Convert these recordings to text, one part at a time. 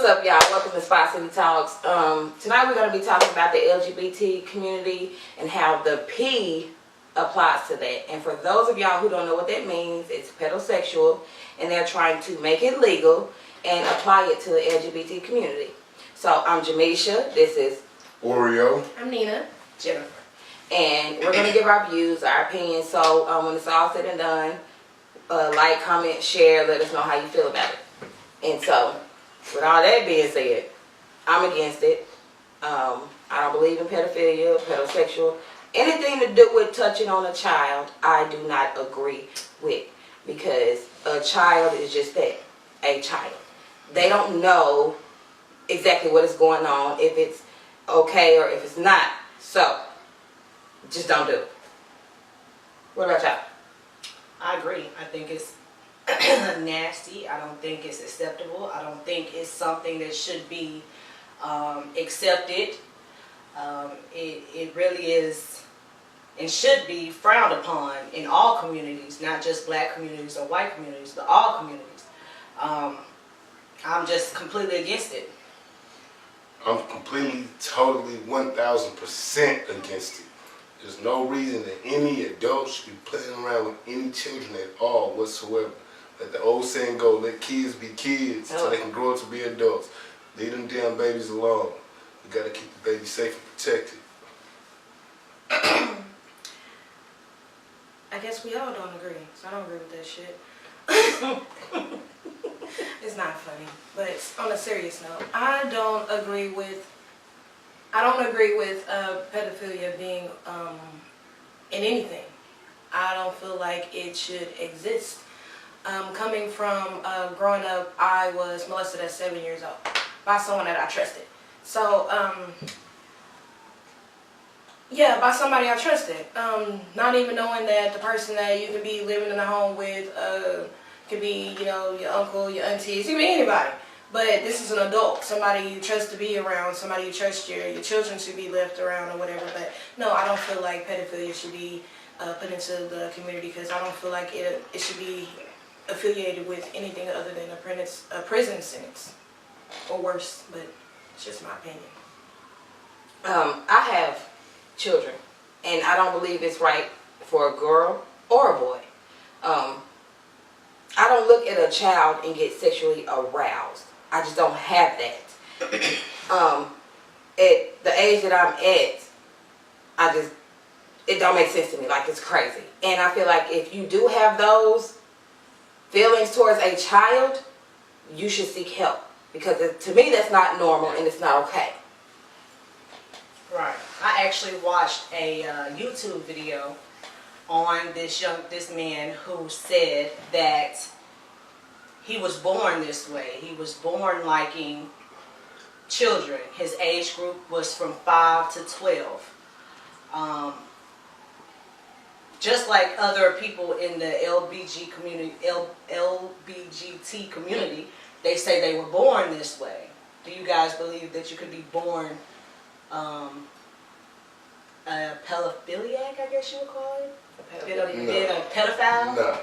What's up, y'all? Welcome to Spot City Talks. Tonight we're going to be talking about the LGBT community and how the P applies to that. And for those of y'all who don't know what that means, it's pedosexual, and they're trying to make it legal and apply it to the LGBT community. So I'm Jamisha. This is Oreo. I'm Nina. Jennifer. And we're going to give our views, our opinions. So when it's all said and done, like, comment, share, let us know how you feel about it. And so, with all that being said, I'm against it. I don't believe in pedophilia, pedosexual. Anything to do with touching on a child, I do not agree with. Because a child is just that, a child. They don't know exactly what is going on, if it's okay or if it's not. So, just don't do it. What about y'all? I agree. I think it's nasty. I don't think it's acceptable. I don't think it's something that should be accepted. It really is and should be frowned upon in all communities, not just black communities or white communities, but all communities. I'm just completely against it. I'm completely, totally, 1,000% against it. There's no reason that any adult should be playing around with any children at all whatsoever. Let the old saying go, let kids be kids so they can grow up to be adults. Leave them damn babies alone. We gotta keep the baby safe and protected. I guess we all don't agree, so I don't agree with that shit. It's not funny, but on a serious note, I don't agree with pedophilia being in anything. I don't feel like it should exist. Coming from growing up, I was molested at 7 years old by someone that I trusted. So, yeah, by somebody I trusted. Not even knowing that the person that you could be living in a home with could be, you know, your uncle, your aunties, it could be anybody. But this is an adult, somebody you trust to be around, somebody you trust your children should be left around or whatever. But no, I don't feel like pedophilia should be put into the community because I don't feel like it should be affiliated with anything other than a prison sentence or worse. But it's just my opinion. I have children, and I don't believe it's right for a girl or a boy. I don't look at a child and get sexually aroused. I just don't have that. At the age that I'm at, it don't make sense to me. Like, it's crazy. And I feel like if you do have those feelings towards a child, you should seek help. Because to me, that's not normal and it's not okay. Right. I actually watched a YouTube video on this man who said that he was born this way. He was born liking children. His age group was from 5 to 12. Just like other people in the LBGT community, they say they were born this way. Do you guys believe that you could be born a pedophiliac, I guess you would call it? A pedophile? No.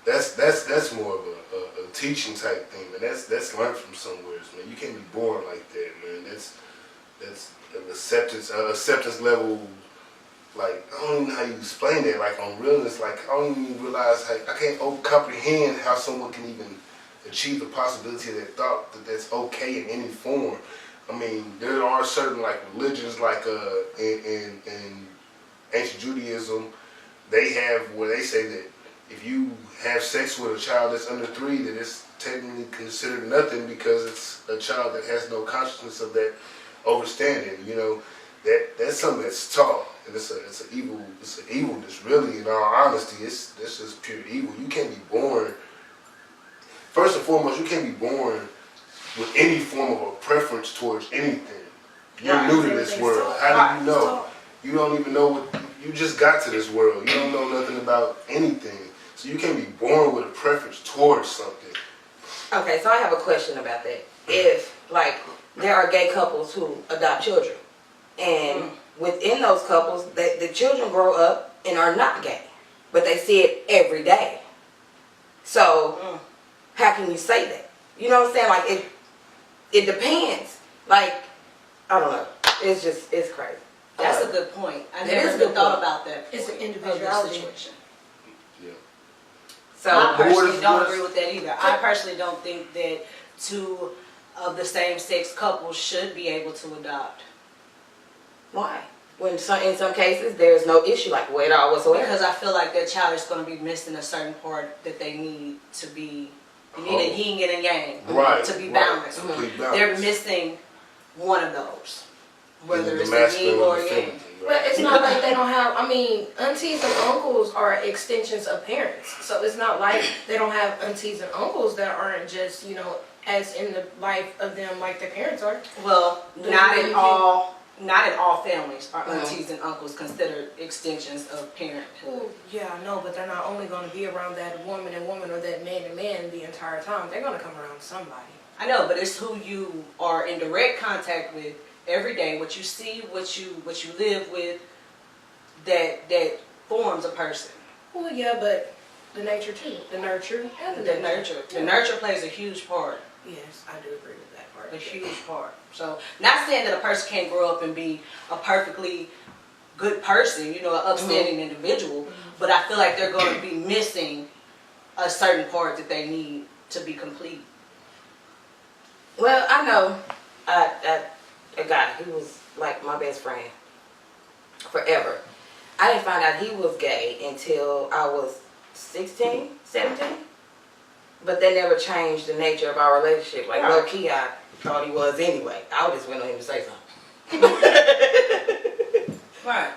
That's more of a teaching type thing, man. That's learned from somewhere, man. You can't be born like that, man. That's an acceptance level. Like, I don't even know how you explain that. Like, on realness, like, I don't even realize how, I can't comprehend how someone can even achieve the possibility of that thought that that's okay in any form. I mean, there are certain, like, religions, like in ancient Judaism, they have where they say that if you have sex with a child that's under 3, that it's technically considered nothing because it's a child that has no consciousness of that overstanding. You know, that's something that's taught, and it's an evil that's really, in all honesty, it's just pure evil. You can't be born. First and foremost, you can't be born with any form of a preference towards anything. You're new to this world. How do you know? You don't even know what, you just got to this world. You don't know nothing about anything. So you can't be born with a preference towards something. Okay, so I have a question about that. If, like, there are gay couples who adopt children, and within those couples, the children grow up and are not gay, but they see it every day. So, how can you say that? You know what I'm saying? Like, it depends. Like, I don't know. It's crazy. That's a good point. I It never is a even good thought point. about that. It's an of the individuality. situation. Yeah. So I personally what don't is- agree with that either. I personally don't think that two of the same sex couples should be able to adopt. why? When in some cases there's no issue like at all whatsoever. Because I feel like that child is going to be missing a certain part that they need to be, you need a yin and a yang Right. to be right. balanced. Complete They're balance. missing one of those, whether Either it's the the masculine yin or or the yang. feminine, But right? it's not like they don't have, I mean, aunties and uncles are extensions of parents. So it's not like they don't have aunties and uncles that aren't just, you know, as in the life of them like their parents are. Well, not in all families are Mhm. aunties and uncles considered extensions of parenthood. Well, yeah, I know, but they're not only going to be around that woman and woman or that man and man the entire time. They're going to come around somebody. I know, but it's who you are in direct contact with every day, what you see, what you live with, that forms a person. Well, yeah, but the nature too. The nurture and The nurture plays a huge part. Yes, I do agree with that part. A huge part. So, not saying that a person can't grow up and be a perfectly good person, you know, an upstanding individual, but I feel like they're going to be missing a certain part that they need to be complete. Well, I know a guy, he was like my best friend forever. I didn't find out he was gay until I was 16, 17. But that never changed the nature of our relationship. Like, low key, I thought he was anyway. I would just went on him to say something. Right.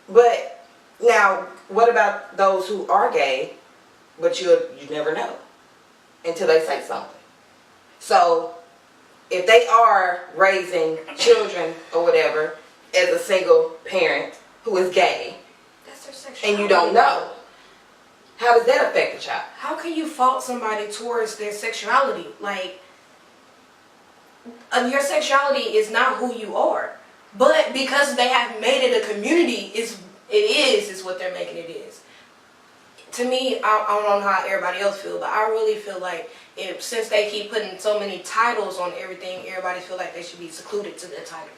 But now, what about those who are gay, but you never know until they say something? So, if they are raising children or whatever as a single parent who is gay, That's their sexuality. and you don't know, how does that affect the child? How can you fault somebody towards their sexuality? Like, your sexuality is not who you are. But because they have made it a community, is what they're making it is. To me, I don't know how everybody else feel, but I really feel like since they keep putting so many titles on everything, everybody feel like they should be secluded to their title.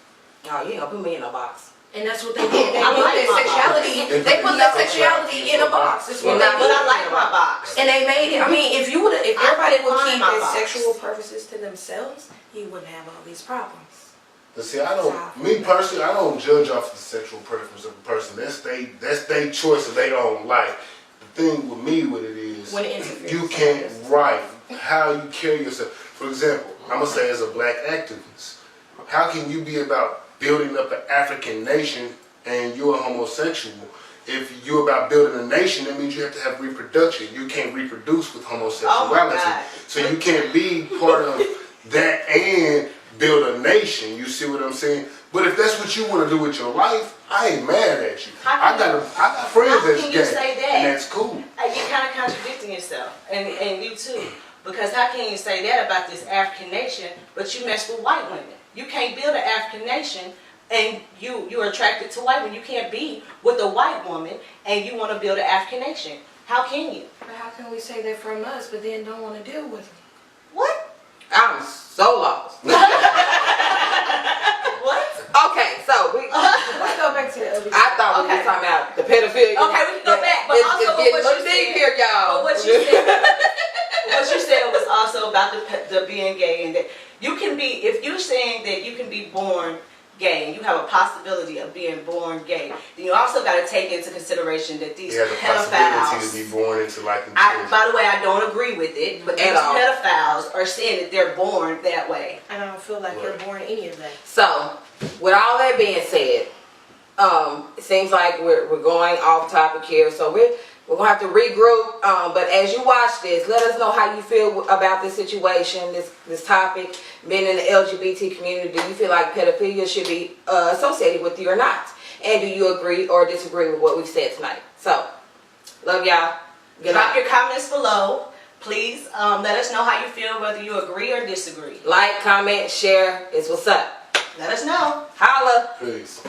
Oh, you know, put me in a box. And that's what they did. They I put like their my sexuality. box. They put their sexuality in a box. That's what But they But did. I like my box. And they made it. I mean, if everybody would find keep my their box. sexual purposes to themselves, you wouldn't have all these problems. But see, me personally, I don't judge off the sexual preference of a person. That's their choice of their own life. The thing with me with it is, When it interferes you with can't others. write how you carry yourself. For example, I'm gonna say as a black activist, how can you be about building up an African nation and you're a homosexual? If you're about building a nation, that means you have to have reproduction. You can't reproduce with homosexuality. God. So you can't be part of that and build a nation. You see what I'm saying? But if that's what you want to do with your life, I ain't mad at you. How I can got friends how that's can gay, you say that? and that's cool. You're kind of contradicting yourself, and you too. Because how can you say that about this African nation, but you mess with white women? You can't build an African nation, and you're attracted to white women. You can't be with a white woman, and you want to build an African nation. How can you? But how can we say they're from us, but then don't want to deal with them? What? I'm so lost. What? Okay, so Let's go back to the other. I thought we Okay. were talking about the pedophilia. Okay, we can go back, but also it's with getting what a little you deep said. here, y'all. But what you said was also about the being gay, and that you can be, if you're saying that you can be born gay and you have a possibility of being born gay, then you also got to take into consideration that these You have the possibility to be pedophiles. born into liking children. By the way, I don't agree with it, but these At all. pedophiles are saying that they're born that way. And I don't feel like you're born any of that. So, with all that being said, it seems like we're going off topic here. So we're gonna have to regroup. But as you watch this, let us know how you feel about this situation, this topic, being in the LGBT community. Do you feel like pedophilia should be associated with you or not? And do you agree or disagree with what we've said tonight? So, love y'all. Good Drop night. your comments below. Please let us know how you feel, whether you agree or disagree. Like, comment, share. It's what's up. Let us know. Holla. Peace.